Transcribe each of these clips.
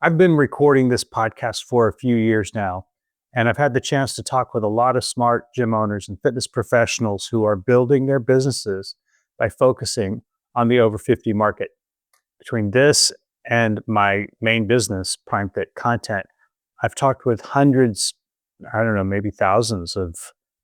I've been recording this podcast for a few years now, and I've had the chance to talk with a lot of smart gym owners and fitness professionals who are building their businesses by focusing on the over 50 market. Between this and my main business, Prime Fit Content, I've talked with hundreds, I don't know, maybe thousands of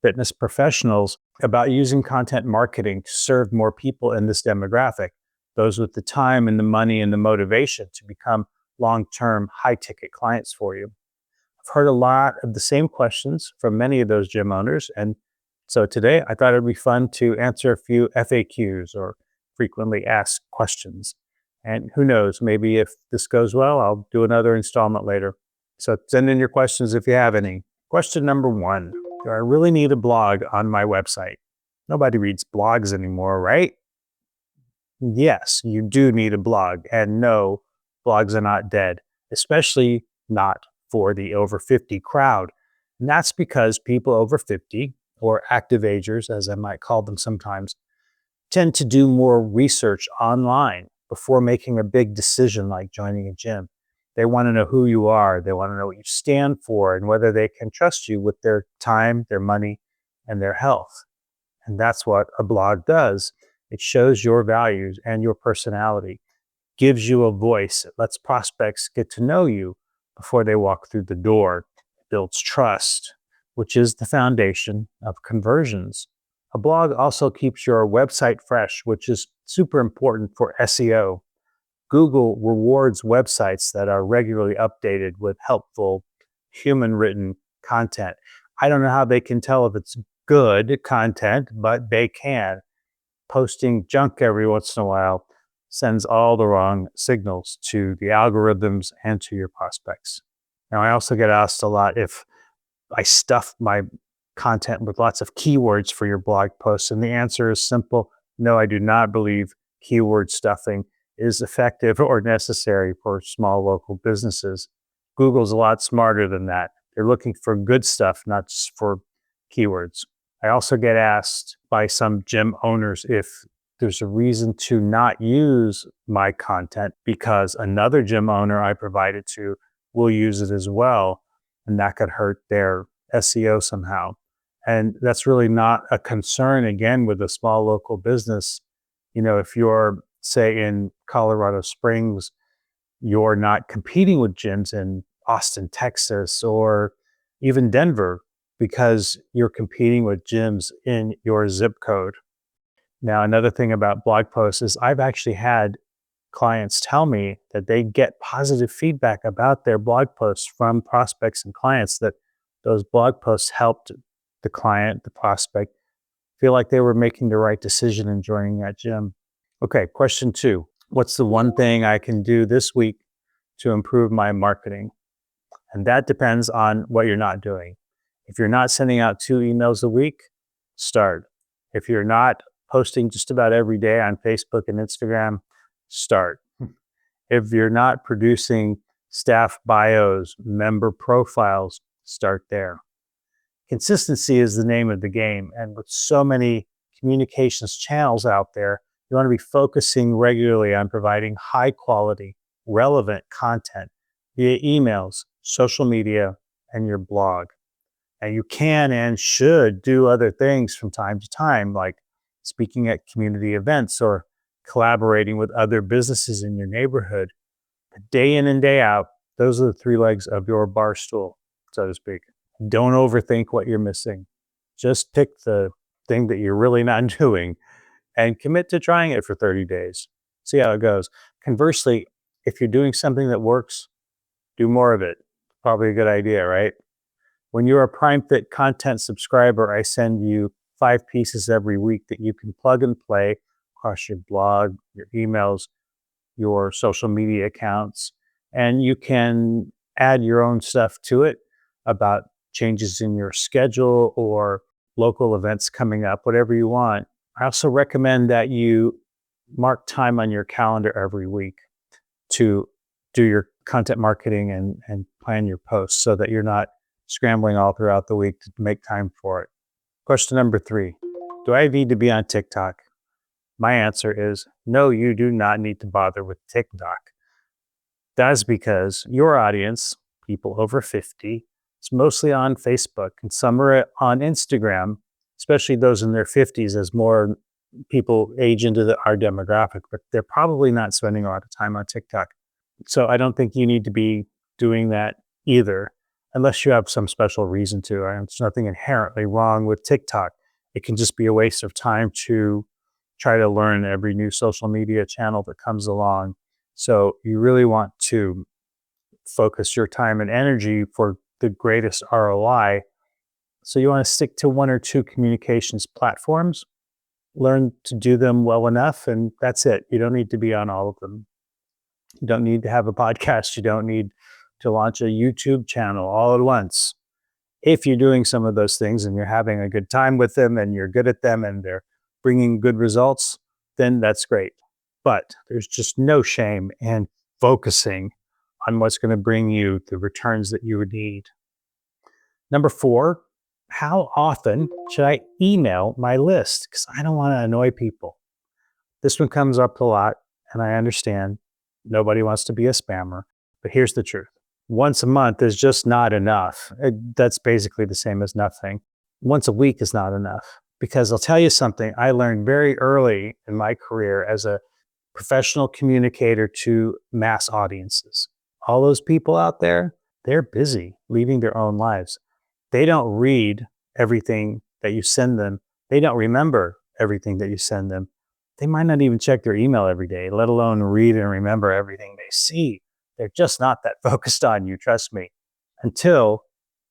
fitness professionals about using content marketing to serve more people in this demographic, those with the time and the money and the motivation to become long-term high-ticket clients for you. I've heard a lot of the same questions from many of those gym owners. And so today I thought it'd be fun to answer a few FAQs or frequently asked questions. And who knows, maybe if this goes well, I'll do another installment later. So send in your questions if you have any. Question number one: do I really need a blog on my website? Nobody reads blogs anymore, right? Yes, you do need a blog. And no, blogs are not dead, especially not for the over 50 crowd. And that's because people over 50, or active agers, as I might call them sometimes, tend to do more research online before making a big decision like joining a gym. They want to know who you are, they want to know what you stand for, and whether they can trust you with their time, their money, and their health. And that's what a blog does. It shows your values and your personality, gives you a voice. It lets prospects get to know you before they walk through the door. It builds trust, which is the foundation of conversions. A blog also keeps your website fresh, which is super important for SEO. Google rewards websites that are regularly updated with helpful human written content. I don't know how they can tell if it's good content, but they can. Posting junk every once in a while sends all the wrong signals to the algorithms and to your prospects. Now, I also get asked a lot if I stuff my content with lots of keywords for your blog posts. And the answer is simple: no, I do not believe keyword stuffing is effective or necessary for small local businesses. Google's a lot smarter than that. They're looking for good stuff, not just for keywords. I also get asked by some gym owners if there's a reason to not use my content because another gym owner I provided to will use it as well, and that could hurt their SEO somehow. And that's really not a concern, again, with a small local business. You know, if you're, say, in Colorado Springs, you're not competing with gyms in Austin, Texas, or even Denver, because you're competing with gyms in your zip code. Now, another thing about blog posts is I've actually had clients tell me that they get positive feedback about their blog posts from prospects and clients, that those blog posts helped the client, the prospect, feel like they were making the right decision in joining that gym. Okay, question two: what's the one thing I can do this week to improve my marketing? And that depends on what you're not doing. If you're not sending out 2 emails a week, start. If you're not posting just about every day on Facebook and Instagram, start. If you're not producing staff bios, member profiles, start there. Consistency is the name of the game. And with so many communications channels out there, you want to be focusing regularly on providing high quality, relevant content via emails, social media, and your blog. And you can and should do other things from time to time, like speaking at community events or collaborating with other businesses in your neighborhood. But day in and day out, those are the 3 legs of your bar stool, so to speak. Don't overthink what you're missing. Just pick the thing that you're really not doing and commit to trying it for 30 days. See how it goes. Conversely, if you're doing something that works, do more of it. Probably a good idea, right? When you're a Prime Fit Content subscriber, I send you 5 pieces every week that you can plug and play across your blog, your emails, your social media accounts, and you can add your own stuff to it about changes in your schedule or local events coming up, whatever you want. I also recommend that you mark time on your calendar every week to do your content marketing and plan your posts so that you're not scrambling all throughout the week to make time for it. Question number 3: do I need to be on TikTok? My answer is no, you do not need to bother with TikTok. That's because your audience, people over 50, is mostly on Facebook and some are on Instagram, especially those in their 50s as more people age into our demographic, but they're probably not spending a lot of time on TikTok. So I don't think you need to be doing that either, unless you have some special reason to. There's nothing inherently wrong with TikTok. It can just be a waste of time to try to learn every new social media channel that comes along. So you really want to focus your time and energy for the greatest ROI. So you want to stick to one or two communications platforms, learn to do them well enough, and that's it. You don't need to be on all of them. You don't need to have a podcast. You don't need to launch a YouTube channel all at once. If you're doing some of those things and you're having a good time with them and you're good at them and they're bringing good results, then that's great. But there's just no shame in focusing on what's going to bring you the returns that you would need. Number 4, how often should I email my list? Because I don't want to annoy people. This one comes up a lot, and I understand nobody wants to be a spammer. But here's the truth. Once a month is just not enough. That's basically the same as nothing. Once a week is not enough. Because I'll tell you something I learned very early in my career as a professional communicator to mass audiences. All those people out there, they're busy leading their own lives. They don't read everything that you send them. They don't remember everything that you send them. They might not even check their email every day, let alone read and remember everything they see. They're just not that focused on you, trust me, until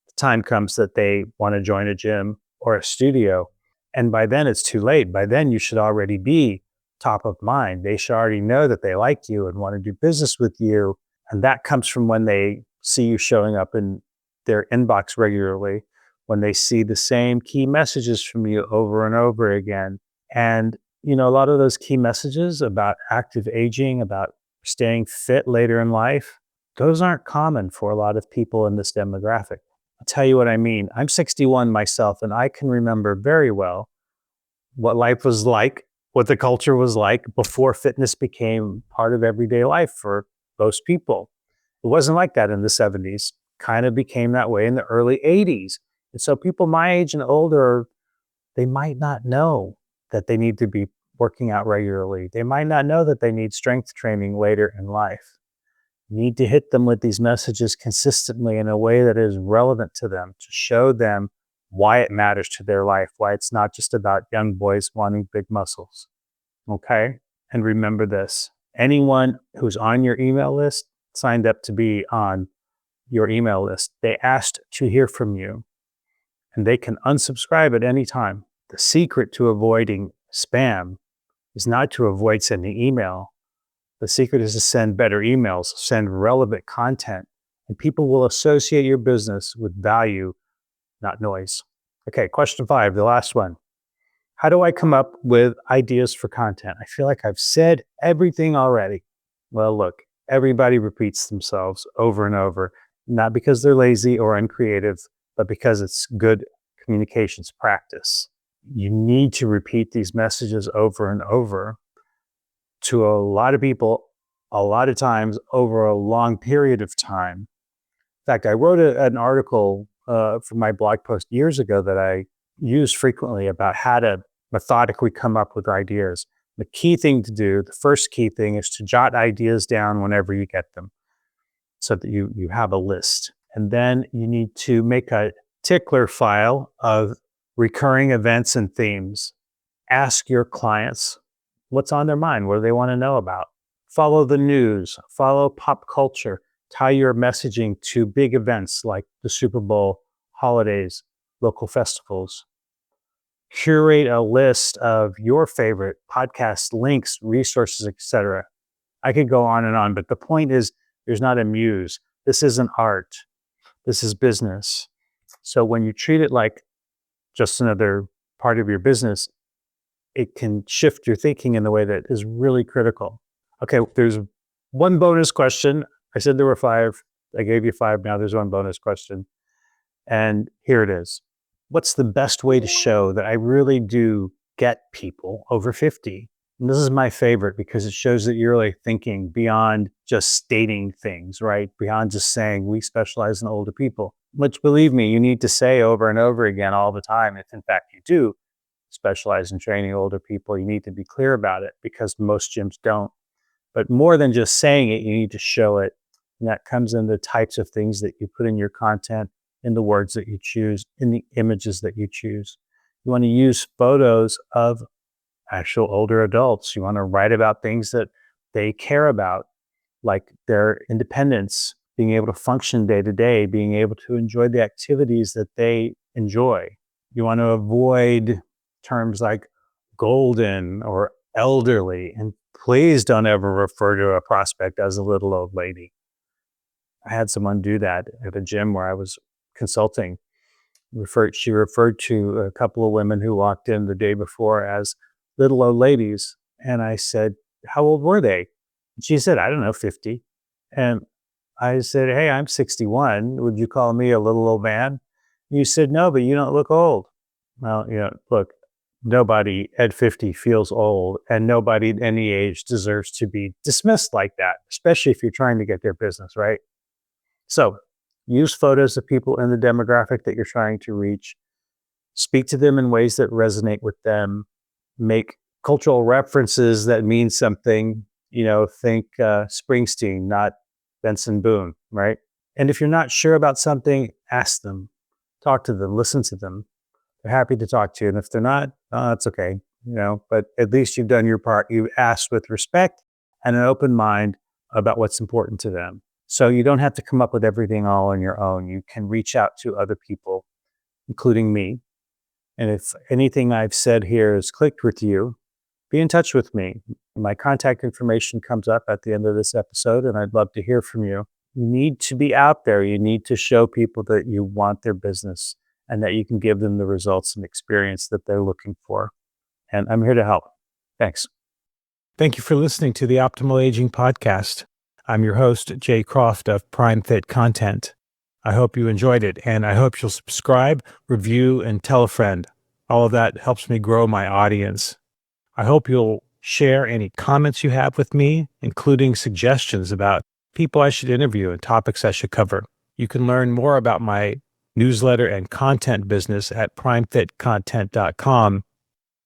the time comes that they want to join a gym or a studio. And by then it's too late. By then you should already be top of mind. They should already know that they like you and want to do business with you. And that comes from when they see you showing up in their inbox regularly, when they see the same key messages from you over and over again. And a lot of those key messages about active aging, about staying fit later in life, those aren't common for a lot of people in this demographic. I'll tell you what I mean. I'm 61 myself, and I can remember very well what life was like, what the culture was like before fitness became part of everyday life for most people. It wasn't like that in the 70s, kind of became that way in the early 80s. And so people my age and older, they might not know that they need to be working out regularly. They might not know that they need strength training later in life. You need to hit them with these messages consistently in a way that is relevant to them, to show them why it matters to their life, why it's not just about young boys wanting big muscles. Okay? And remember this, anyone who's on your email list signed up to be on your email list. They asked to hear from you, and they can unsubscribe at any time. The secret to avoiding spam is not to avoid sending email. The secret is to send better emails, send relevant content, and people will associate your business with value, not noise. Okay, question 5, the last one. How do I come up with ideas for content? I feel like I've said everything already. Well, look, everybody repeats themselves over and over, not because they're lazy or uncreative, but because it's good communications practice. You need to repeat these messages over and over to a lot of people, a lot of times over a long period of time. In fact, I wrote an article for my blog post years ago that I use frequently about how to methodically come up with ideas. The key thing to do, the first key thing, is to jot ideas down whenever you get them so that you have a list. And then you need to make a tickler file of recurring events and themes. Ask your clients what's on their mind, what do they want to know about. Follow the news, follow pop culture, tie your messaging to big events like the Super Bowl, holidays, local festivals. Curate a list of your favorite podcasts, links, resources, etc. I could go on and on, but the point is there's not a muse. This isn't art. This is business. So when you treat it like just another part of your business, it can shift your thinking in the way that is really critical. Okay, there's one bonus question. I said there were 5. I gave you 5. Now there's one bonus question. And here it is. What's the best way to show that I really do get people over 50 And this is my favorite because it shows that you're really thinking beyond just stating things, right? Beyond just saying we specialize in older people, which believe me, you need to say over and over again all the time. If in fact you do specialize in training older people, you need to be clear about it because most gyms don't. But more than just saying it, you need to show it. And that comes in the types of things that you put in your content, in the words that you choose, in the images that you choose. You want to use photos of actual older adults. You want to write about things that they care about, like their independence, being able to function day to day, being able to enjoy the activities that they enjoy. You want to avoid terms like golden or elderly. And please don't ever refer to a prospect as a little old lady. I had someone do that at a gym where I was consulting. She referred to a couple of women who walked in the day before as little old ladies. And I said, how old were they? She said, I don't know, 50. And I said, hey, I'm 61. Would you call me a little old man? You said, no, but you don't look old. Well, look, nobody at 50 feels old, and nobody at any age deserves to be dismissed like that, especially if you're trying to get their business, right? So use photos of people in the demographic that you're trying to reach. Speak to them in ways that resonate with them. Make cultural references that mean something. Think Springsteen, not Benson Boone, right? And if you're not sure about something, ask them, talk to them, listen to them. They're happy to talk to you. And if they're not, that's okay, but at least you've done your part. You've asked with respect and an open mind about what's important to them. So you don't have to come up with everything all on your own. You can reach out to other people, including me. And if anything I've said here has clicked with you, be in touch with me. My contact information comes up at the end of this episode, and I'd love to hear from you. You need to be out there. You need to show people that you want their business and that you can give them the results and experience that they're looking for. And I'm here to help. Thanks. Thank you for listening to the Optimal Aging Podcast. I'm your host, Jay Croft of Prime Fit Content. I hope you enjoyed it, and I hope you'll subscribe, review, and tell a friend. All of that helps me grow my audience. I hope you'll share any comments you have with me, including suggestions about people I should interview and topics I should cover. You can learn more about my newsletter and content business at primefitcontent.com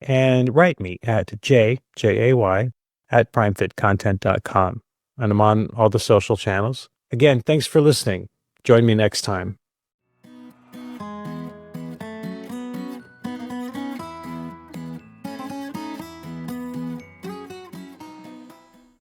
and write me at jay, at primefitcontent.com. And I'm on all the social channels. Again, thanks for listening. Join me next time.